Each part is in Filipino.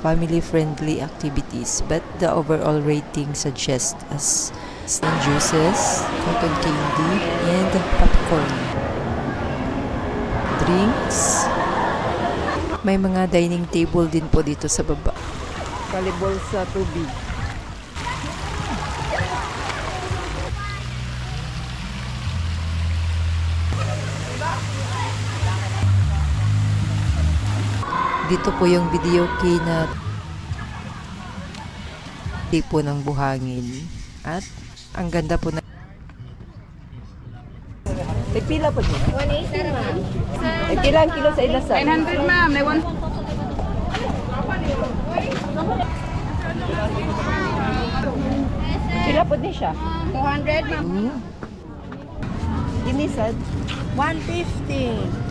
family-friendly activities, but the overall rating suggests as juices, cotton candy, and popcorn. Drinks. May mga dining table din po dito sa baba. Kalibol sa tubig. Dito po yung video key na tipo ng buhangin. At ang ganda po na. Ay, pila po dito? 180, ma'am. Ay, pila ang kilo sa inasal? 900, ma'am. May one. Pila po din siya? 200, ma'am. Inisad? 150.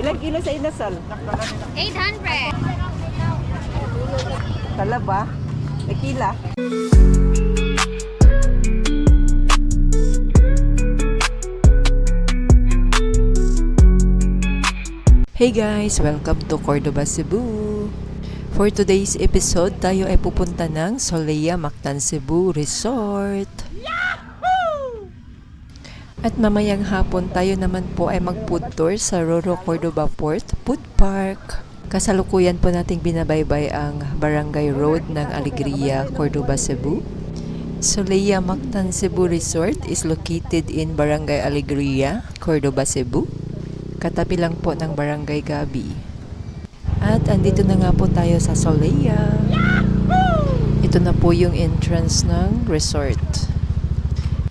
Ilang kilo sa inasal? 800. Talaba? Tequila? Hey guys! Welcome to Cordoba, Cebu! For today's episode, tayo ay pupunta ng Solea Mactan Cebu Resort. At mamayang hapon tayo naman po ay mag-food tour sa Roro Cordoba Port Food Park. Kasalukuyan po nating binabaybay ang Barangay Road ng Alegria, Cordoba, Cebu. Solea Mactan Cebu Resort is located in Barangay Alegria, Cordoba, Cebu. Katabi lang po ng Barangay Gabi. At andito na nga po tayo sa Solea. Ito na po yung entrance ng resort.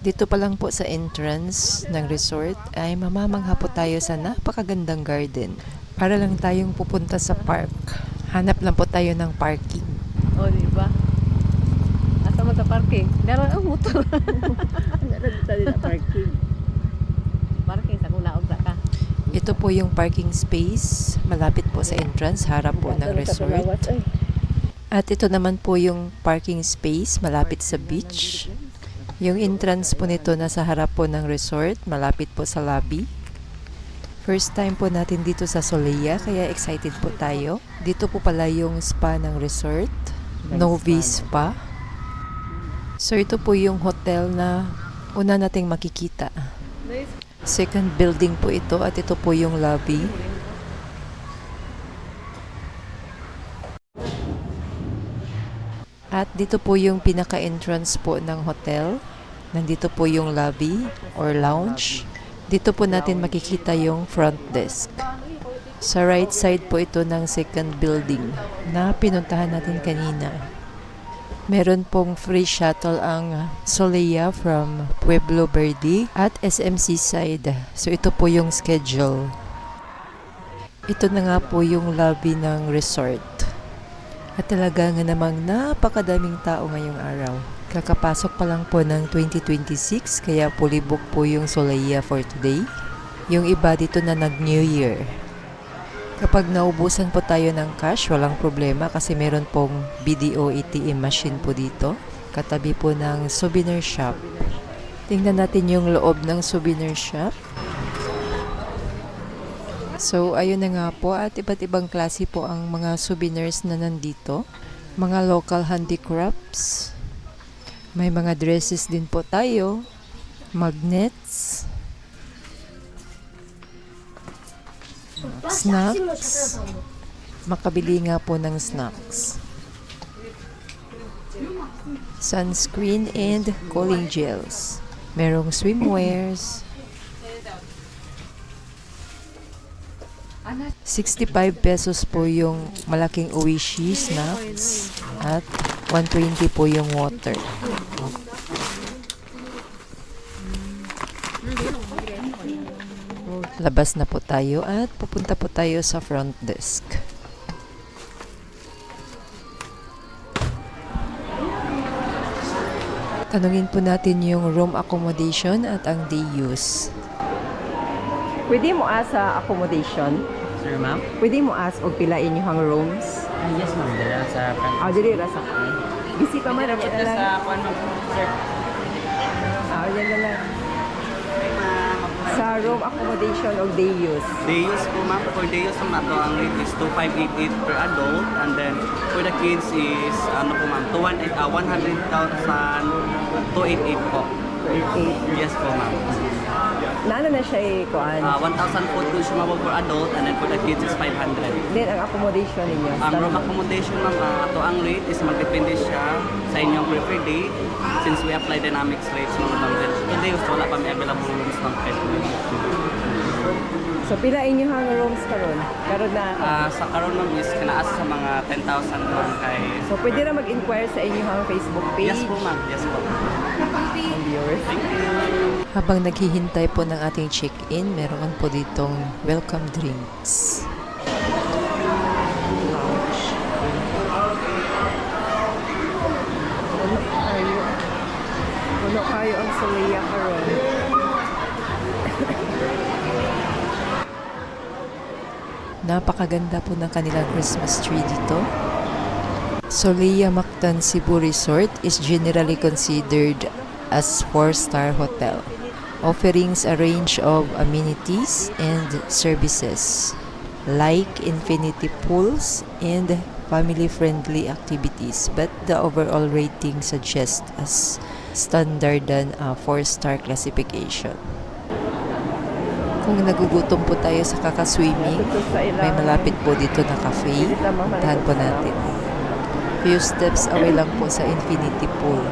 Dito pa lang po sa entrance ng resort ay mamamangha po tayo sa napakagandang garden. Para lang tayong pupunta sa park. Hanap lang po tayo ng parking. O, diba? Asa mo sa parking? Meron ang motor. Meron dito na parking. Parking sa kunaog sa ka. Ito po yung parking space. Malapit po sa entrance, harap po ng resort. At ito naman po yung parking space, malapit sa beach. Yung entrance po nito nasa harap po ng resort, malapit po sa lobby. First time po natin dito sa Solea, kaya excited po tayo. Dito po pala yung spa ng resort, Novi Spa. So ito po yung hotel na una nating makikita. Second building po ito at ito po yung lobby. At dito po yung pinaka-entrance po ng hotel. Nandito po yung lobby or lounge. Dito po natin makikita yung front desk. Sa right side po ito ng second building na pinuntahan natin kanina. Meron pong free shuttle ang Solea from Pueblo Verde at SMC side. So ito po yung schedule. Ito na nga po yung lobby ng resort. At talaga nga namang napakadaming tao ngayong araw. Kakapasok pa lang po ng 2026 kaya fully book po yung Solea for today. Yung iba dito na nag-New Year. Kapag naubusan po tayo ng cash, walang problema kasi meron pong BDO ATM machine po dito. Katabi po ng souvenir shop. Tingnan natin yung loob ng souvenir shop. So, ayun na nga po at iba't ibang klase po ang mga souvenirs na nandito. Mga local handicrafts. May mga dresses din po tayo. Magnets. Snacks. Makabili nga po ng snacks. Sunscreen and cooling gels. Merong swimwears. 65 pesos po yung malaking Oishi snacks at 120 po yung water. Labas na po tayo at pupunta po tayo sa front desk. Tanungin po natin yung room accommodation at ang day use. Pwede mo asa accommodation? Sir, ma'am? Pwede mo as o pilain yung rooms? Yes, ma'am. Dala sa front. Dili ra sa kay. Busy pa man ako Ito lang. sa kwan, ma'am. Sir. Yan na lang. Sa room accommodation o day use. Day use po, ma'am. For day use, ma'am, ato ang rate is 2,588 per adult. And then the kids is, ano po ma'am, 100,288 po. 8. Yes po ma'am. Nana na siya kuan. 1,000 po consumable for adult and then for the kids is 500. Then ang accommodation ninyo. Ang room accommodation ma'am, ato ang rate is magdepende siya sa inyong preferred date since we apply dynamics rates mga ma'am. Today, wala pa may available rooms ng So pila inyo hang rooms karon? Karon na. sa karon ma'am is kinaas sa mga 10,000 ma'am kay... So pwede na mag-inquire sa inyo hang Facebook page. Yes po ma'am, yes po. Ang viewers. Thank you. Habang naghihintay po ng ating check-in, meron po ditong welcome drinks. Puno kayo ang Soleya karon. Napakaganda po ng kanilang Christmas tree dito. Soleya Mactan Cebu Resort is generally considered as 4-star hotel, offerings a range of amenities and services like infinity pools and family-friendly activities, but the overall rating suggests as standard than a 4-star classification. Kung nagugutom po tayo sa kakaswimming, may malapit po dito na cafe. Puntahan po natin. Few steps away lang po sa infinity pool.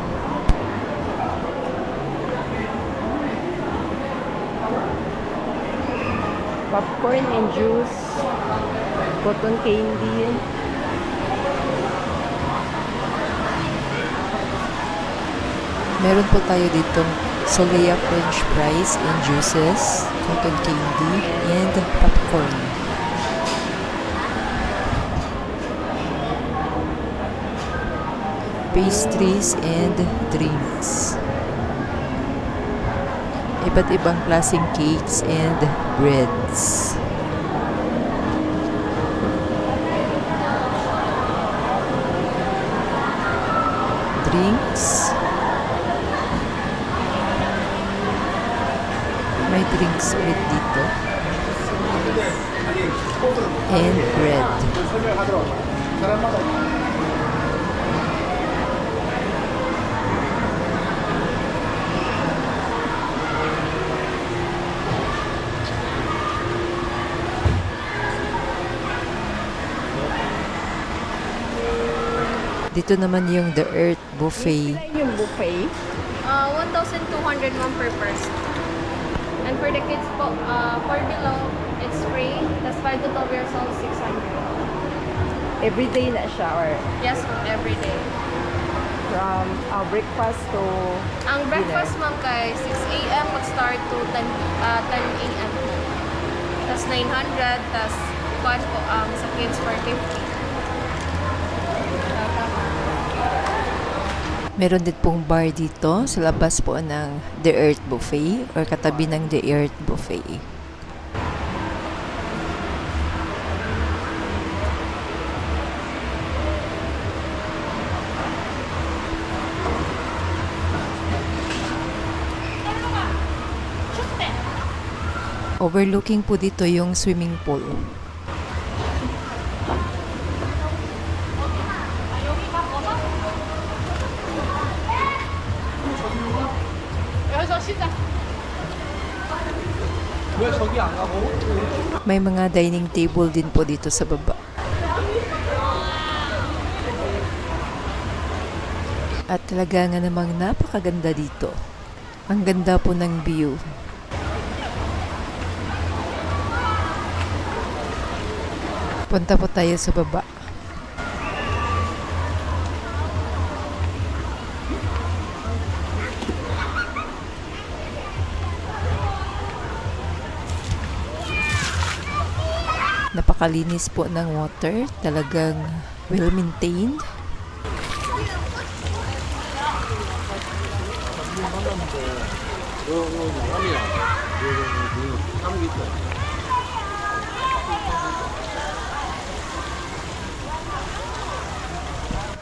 Popcorn and juice. Cotton candy. Meron po tayo ditong Soleya French fries and juices, cotton candy, and popcorn. Pastries and drinks. Iba't ibang klaseng cakes and breads. Drinks. May drinks ulit dito. And bread. Dito naman yung The Earth Buffet. Pila yung buffet? 1,200 ma'am per person. And for the kids po, for below, it's free. That's 5 to 12 years old, 600. Everyday na siya or Yes ma'am, every day. from breakfast to Ang breakfast ma'am kay 6 a.m. mag-start to 10 a.m. Tapos 900, tapos kuhan po sa kids for 50. Meron din pong bar dito sa labas po ng The Earth Buffet or katabi ng The Earth Buffet. Overlooking po dito yung swimming pool. May mga dining table din po dito sa baba. At talaga nga namang napakaganda dito. Ang ganda po ng view. Punta po tayo sa baba. Napakalinis po ng water. Talagang well-maintained.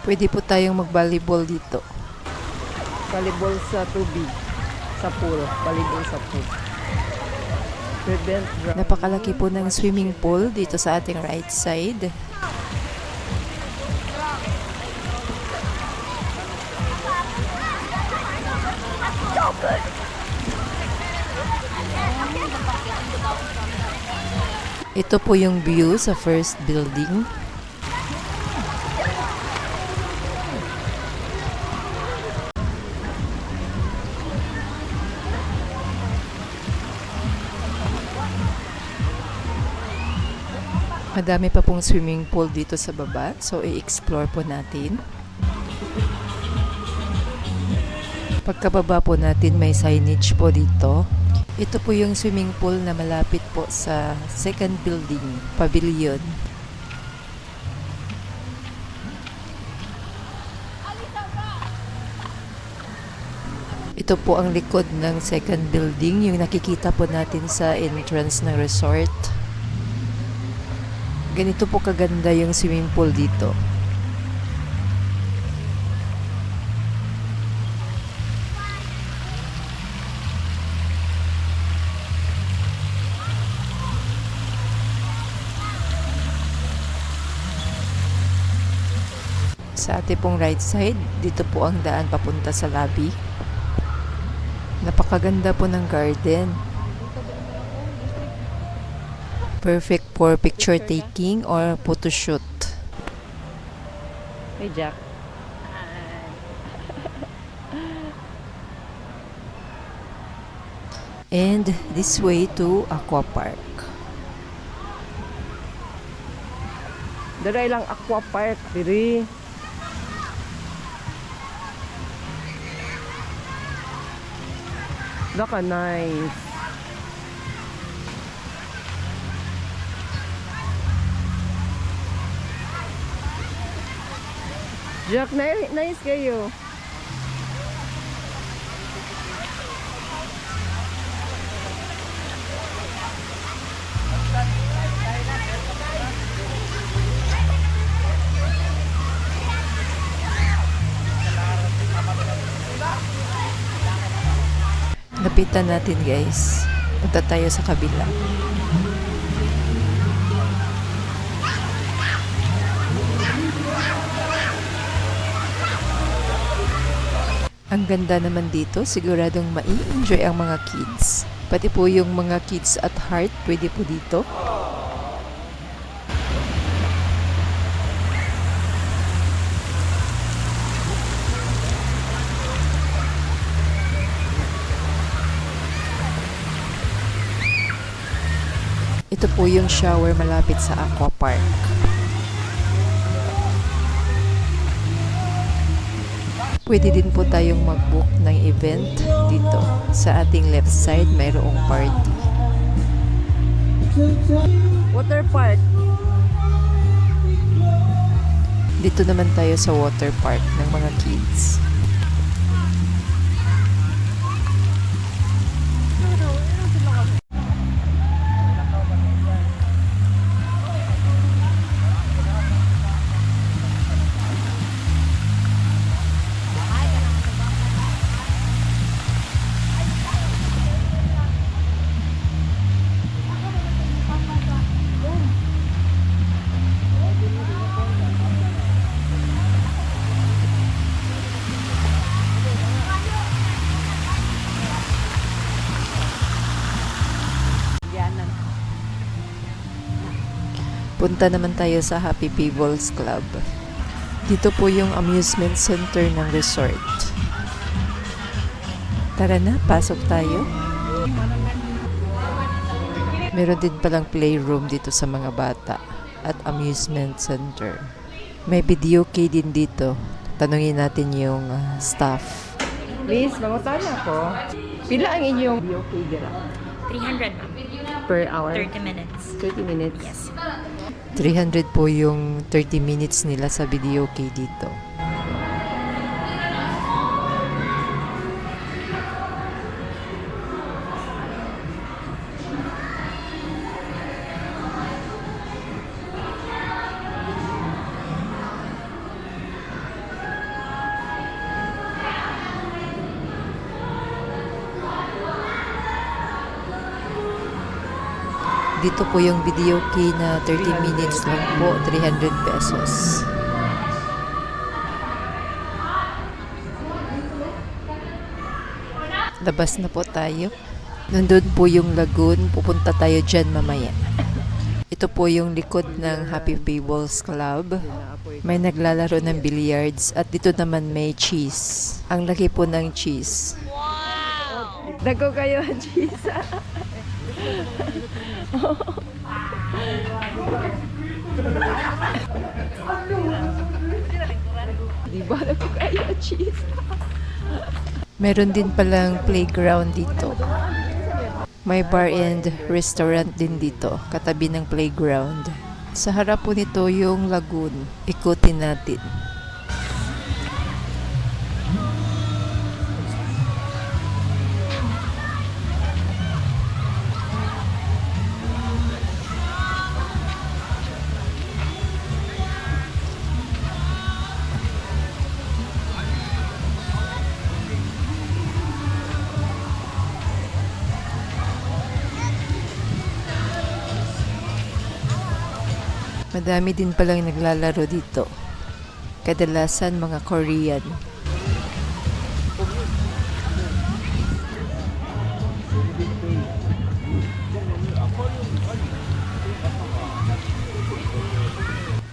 Pwede po tayong mag-volleyball dito. volleyball sa tubig, sa pool, volleyball sa pool. Prevent drowning. Napakalaki po ng swimming pool dito sa ating right side. Ito po yung view sa first building. Madami pa pong swimming pool dito sa baba, so i-explore po natin. Pagkababa po natin may signage po dito. Ito po yung swimming pool na malapit po sa second building, pavilion. Ito po ang likod ng second building, yung nakikita po natin sa entrance ng resort. Ganito po kaganda yung swimming pool dito. Sa ating pong right side, dito po ang daan papunta sa lobby. Napakaganda po ng garden. Perfect for picture taking or photo shoot. Hey, Jack. And this way to Aqua Park. Daray lang aqua park, diri. Daka nice. Jack, nice kayo. Lapitan natin guys. Punta tayo sa kabila. Ang ganda naman dito, siguradong mai-enjoy ang mga kids. Pati po yung mga kids at heart, pwede po dito. Ito po yung shower malapit sa Aqua Park. Pwede din po tayong mag-book ng event dito. Sa ating left side, mayroong party. Water park. Dito naman tayo sa water park ng mga kids. Punta naman tayo sa Happy People's Club. Dito po yung amusement center ng resort. Tara na, pasok tayo. Meron din palang playroom dito sa mga bata at amusement center. May video key din dito. Tanungin natin yung staff. Miss, mangutana ko. Pila ang inyong BOK dira? 300 ma'am. Per hour? 30 minutes. 30 minutes? Yes. 300 po yung 30 minutes nila sa video key dito. Dito po yung video key na 30 minutes lang po, 300 pesos. Labas na po tayo. Nandun po yung lagoon, pupunta tayo dyan mamaya. Ito po yung likod ng Happy Fables Club. May naglalaro ng billiards at dito naman may cheese. Ang laki po ng cheese. Wow! Dago kayo ang cheese. Di ba dago kayo ang cheese? Meron din palang playground dito. May bar and restaurant din dito, katabi ng playground. Sa harap po nito yung lagoon. Ikutin natin. Madami din palang naglalaro dito. Kadalasan mga Korean.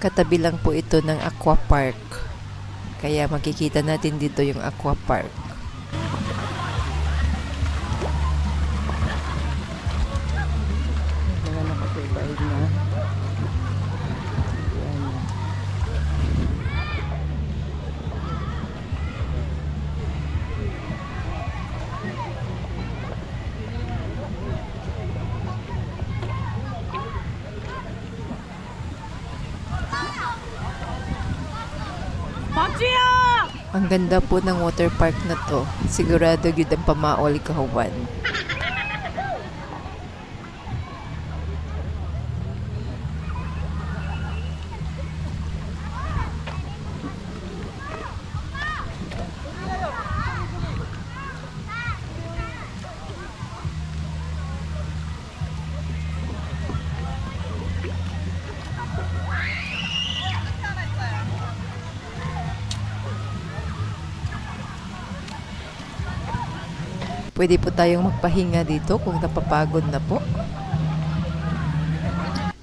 Katabi lang po ito ng aqua park. Kaya makikita natin dito yung aqua park. Mga nakasubay na. Ang ganda po ng water park na to. Sigurado yun ang pamaol kahuban. Pwede po tayong magpahinga dito kung napapagod na po.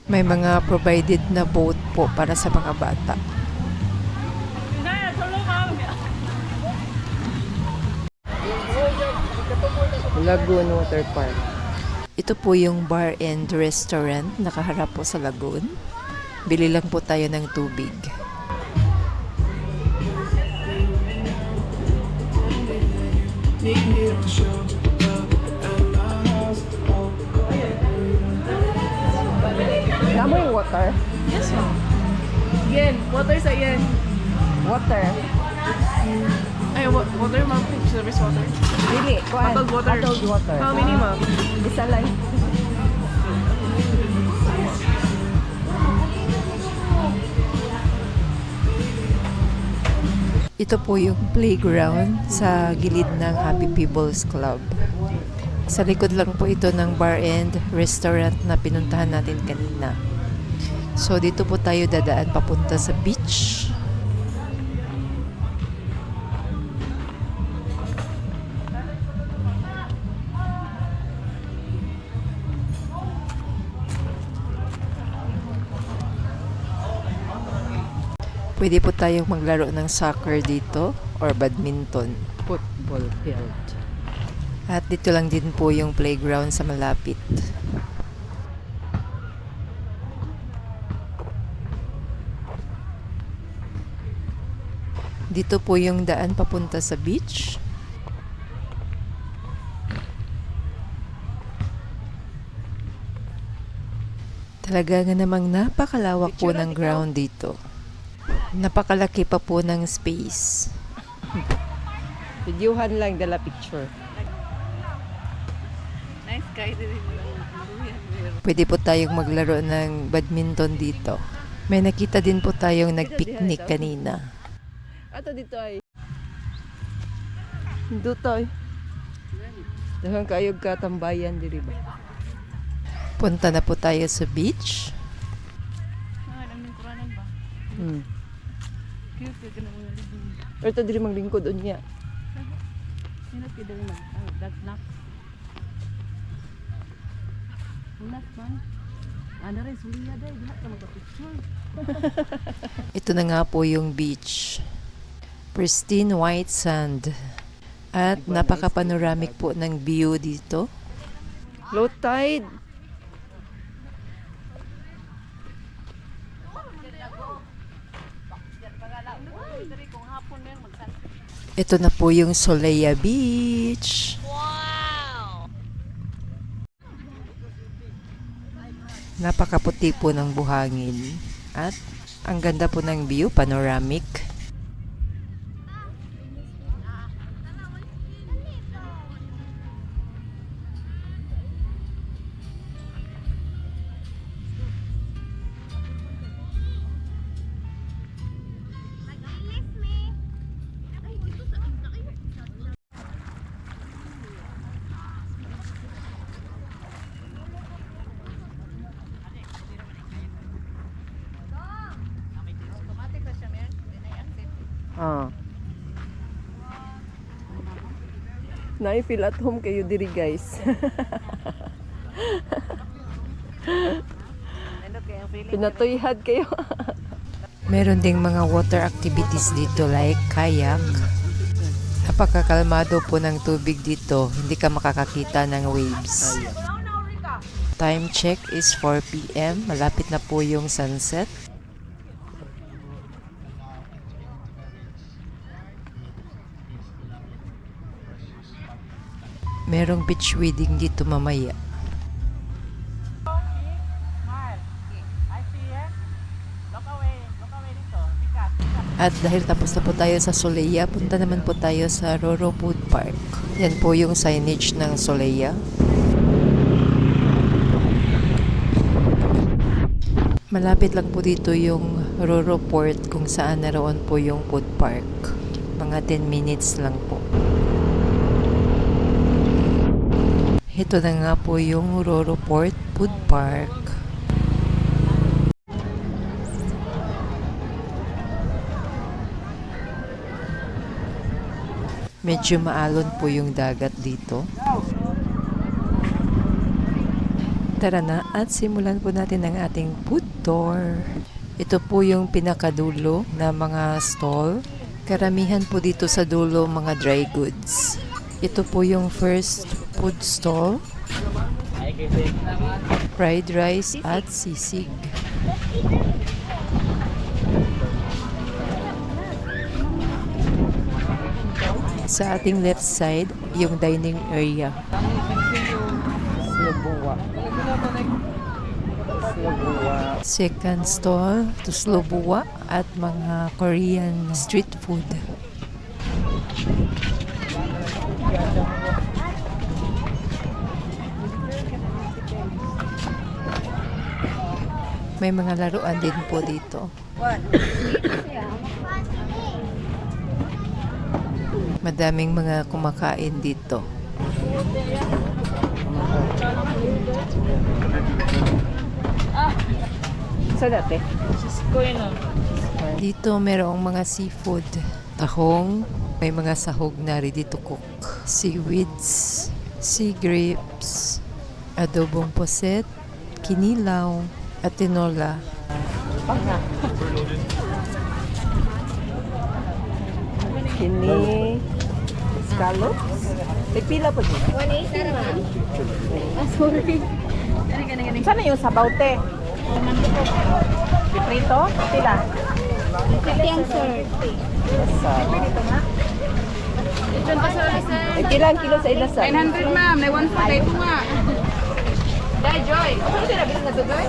May mga provided na boat po para sa mga bata. Lagoon Water Park. Ito po yung bar and restaurant nakaharap po sa lagoon. Bili lang po tayo ng tubig. Tama yung water? Yes, ma'am. Yen, water sa yen. Water. Ay, water, ma'am. Service water. Dili, kuan. Bottled water. Bottled water. How many, ma'am? Isa lang. Ito po yung playground sa gilid ng Happy People's Club. Sa likod lang po ito ng bar and restaurant na pinuntahan natin kanina. So dito po tayo dadaan papunta sa beach. Pwede po tayong maglaro ng soccer dito or badminton. Football field. At dito lang din po yung playground sa malapit. Dito po yung daan papunta sa beach. Talaga nga namang napakalawak po ng ground dito. Napakalaki pa po ng space. Videohan lang dala picture. Nice guy. Pwede po tayong maglaro ng badminton dito. May nakita din po tayong nagpicnic kanina. Ato dito ay. Dito ay. Dahan kayo katambayan diri ba? Punta na po tayo sa beach. Ah, namin kuranan ba? Cute, ka na mga libing. Ito diri maglingkod unya. Hinap ka dali, ma'am. Ang dagnak. Unas, man. Ano rin, suliya day. Diha ka magpa-picture. Ito na nga po yung beach. Pristine white sand. At napaka-panoramic po ng view dito. Low tide. Ito na po yung Solea Beach. Napakaputi po ng buhangin. At ang ganda po ng view, panoramic. Na-feel at home kayo diri guys. Pinatuyhad kayo. Meron ding mga water activities dito like kayak. Napakakalmado po ng tubig dito. Hindi ka makakakita ng waves. Time check is 4 p.m. Malapit na po yung sunset. Merong beach wedding dito mamaya. At dahil tapos na po tayo sa Solea, punta naman po tayo sa Roro Food Park. Yan po yung signage ng Solea. Malapit lang po dito yung Roro Port kung saan naroon po yung food park. Mga 10 minutes lang po. Ito na nga po yung Roro Port Food Park. Medyo maalon po yung dagat dito. Tara na at simulan po natin ang ating food tour. Ito po yung pinakadulo na mga stall. Karamihan po dito sa dulo mga dry goods. Ito po yung first food stall. Fried rice at sisig. Sa ating left side, yung dining area. Second stall, tuslobuwa at mga Korean street food. May mga laruan din po dito. Madaming mga kumakain dito. Sa dati? Dito merong mga seafood. Tahong, may mga sahog na ready to cook. Seaweeds, sea grapes, adobong puset, kinilaw, at tinola. Kini scallops. May pila po dito. 180 ma'am. Ah, sorry. Sana yung sabaw te? Piprito? Pila? 50 ang sir. Ito pa sa sir. Ay, kilang kilo sa ilasan? 900 ma'am. May 148 nga. Dai, Joy.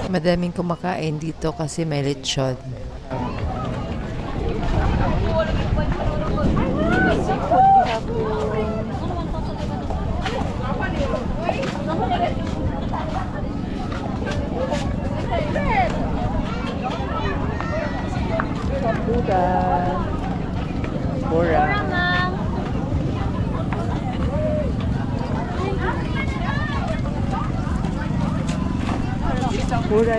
Madaming kumakain dito kasi may lechon. Bora. Bora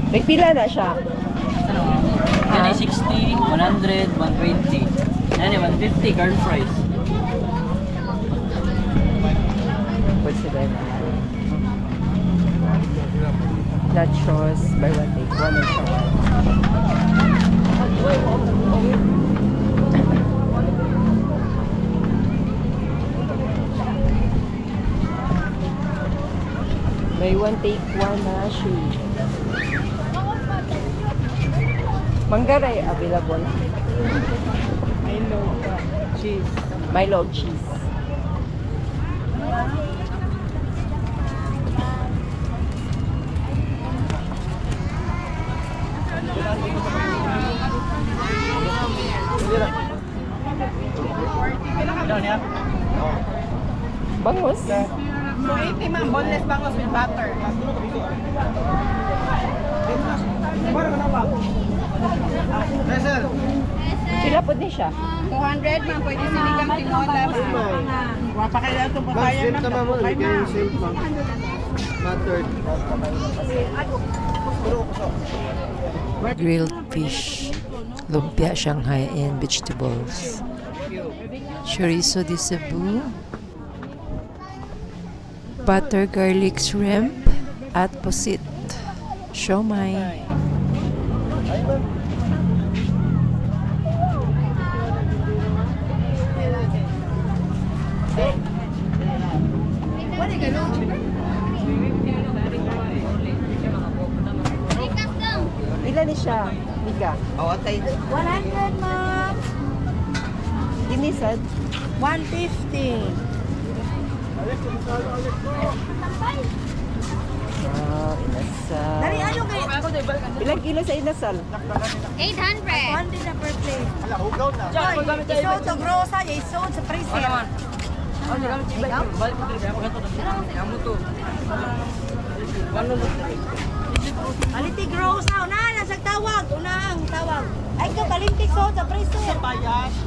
May pila na siya. Ano? 60, 100, 120. Ano, 150 garlic fries. What's the name? Nachos by one take one and so May one take one na shoe. Manggaray available. Milo, cheese. Milo cheese. Bangus. So 80 ma'am, boneless bangos with butter. Sila po din siya. 200 ma'am, pwede sinigang tinola ma'am. Wapa kaya ito papaya ma'am. Grilled fish, lumpia Shanghai and vegetables. Chorizo de Cebu, butter garlic shrimp at pusit. Siomai. Ilan ni siya? Mika? Oo, atay. 100 ma'am. Ginisad? 150. Inasal. Dali, ano kayo? Ilang kilo sa inasal? 800. 100 na per plate. Isod to grosa, isod sa freezer. Kaliti grosa, unahan sa tawag, unahang tawag. Ay ka kalintik so sa freezer.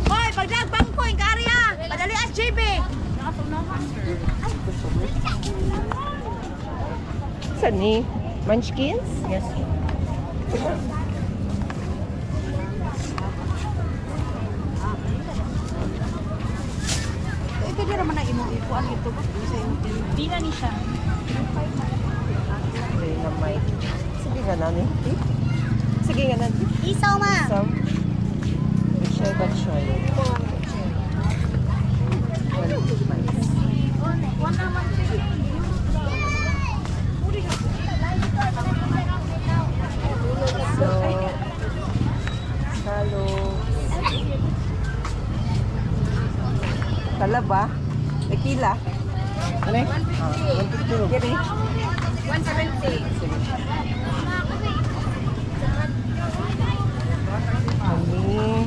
Hoy, pagdagbang ko yung karya. Padali as JB. Saan ni? Munchkins? Yes. Ito di naman na ipuan ito. Di na ni siya. Hindi na may. Sige nga nanin. Sige nga nanin. Isaw ma. Some. Batchoy, batchoy. So, halo. Talaba. Tequila. Ano eh? 150. Kiri. 170. Kami.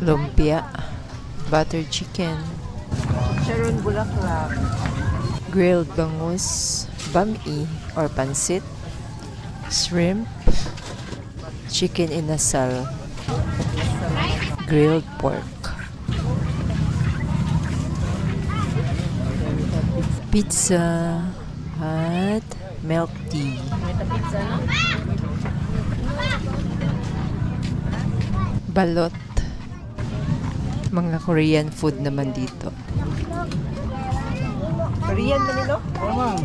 Lumpia, butter chicken, Sharon bulaklak, grilled bangus, bami or pansit, shrimp, chicken inasal, grilled pork, pizza, at milk tea. Balot. Mga Korean food naman dito. Korean na nilo? Oo, ma'am.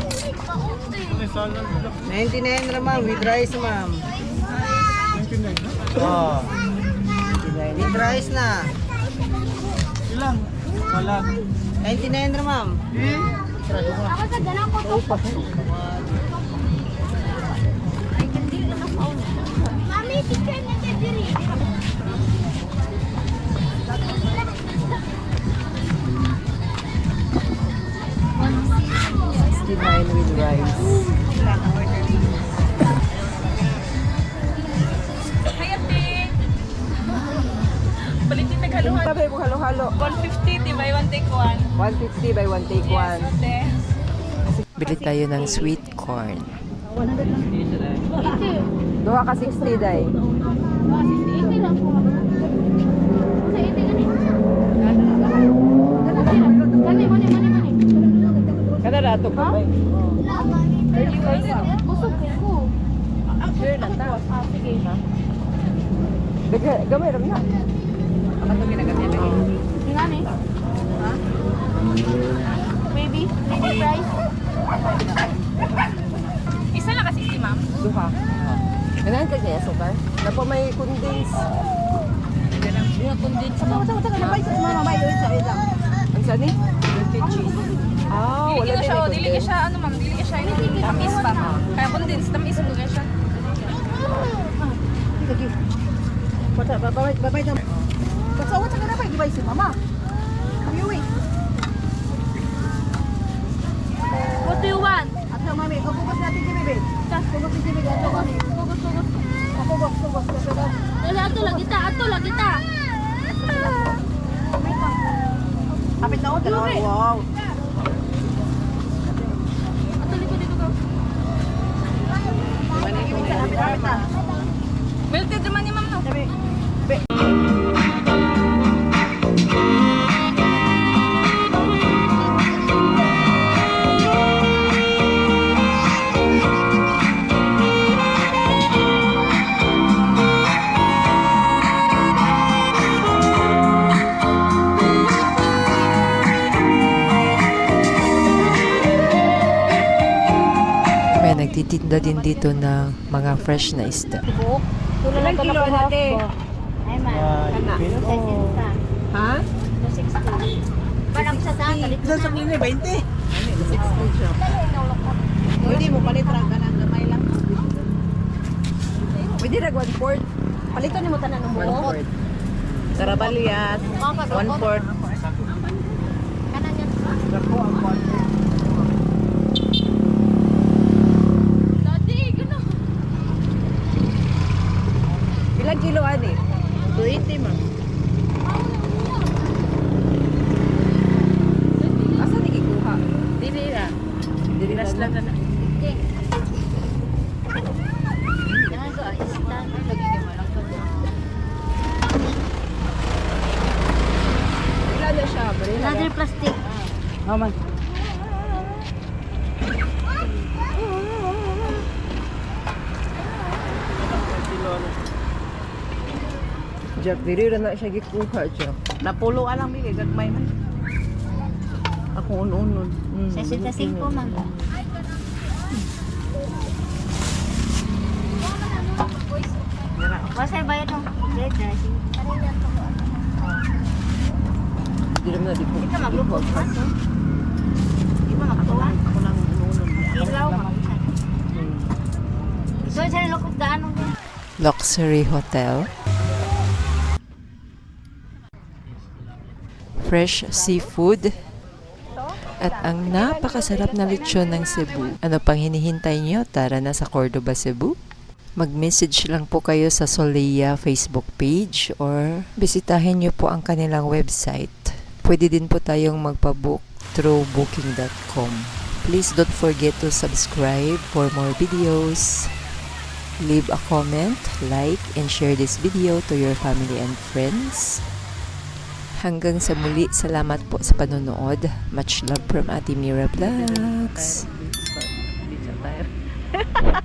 99 na ma'am, with rice ma'am. 99 na? Oo. With rice na. Ilang? Salad. 99 na ma'am. Ako sa ganang ko to. Mami, picture na siya diri. With rice. Balikin naghalo-halo. Sabay mo halo-halo. 150 di by 1 take 1. 150 by 1 take 1. Ate. Bili tayo ng sweet corn. Duha ka 60 day. Kada dato ka ba? Busog ko. Sure lang ta. Sige. Gamay ram na. Ako to ginagamit lagi. Tingnan eh. Baby, baby price. Isa lang kasi si ma'am. Duha. Kailangan ka niya sukar. Dapat may condense. Ang sani? Ah, wala din may Dili ka siya, ano ma'am, dili ka siya yung tamis pa. Kaya condensed, tamis mo ka siya. What do you want? Dali, ato lang kita, ato lang kita. Kapit na ako. Wow. Ato liko dito ka. Melted naman ni ma'am no? May nagtitinda din dito na mga fresh na isda. Ilang kilo natin? Ay ma'am, tama. 60 Ha? 60. Parang sa saan, talit Ilan sa nila? 20? 60 siya. Pwede mo palitran ka ng gamay lang. Pwede na 1/4. Palitan ni mo tanan ng buo. 1/4. Karabalias. 1/4. Kanan yan. Dati, gano'n. Ilang kilo ani? 280 man. Asa ni gikuha? Dili ra. Dili ra lang na. Okay. Jangan ko, istan. Lagi di malang ko. Ilan na siya? Another plastic. Maman. Jack, diri ra na siya gikuha, Jack. Napulo alang mi kay gagmay man. Ako unon-unon. 65, ma'am. Masay bayad ng red dressing. Diri na di ko. Ito maglubog. Paso. Di ba magtuwa? Ako lang unon-unon. Ilaw, ma'am. So, sa nilukot gaano ko? Luxury Hotel. Fresh seafood. At ang napakasarap na lechon ng Cebu. Ano pang hinihintay nyo? Tara na sa Cordoba, Cebu. Mag-message lang po kayo sa Soleia Facebook page or bisitahin nyo po ang kanilang website. Pwede din po tayong magpabook through booking.com. Please don't forget to subscribe for more videos. Leave a comment, like, and share this video to your family and friends. Hanggang sa muli, salamat po sa panonood. Much love from Ate Mira Vlogs. Di sa tire.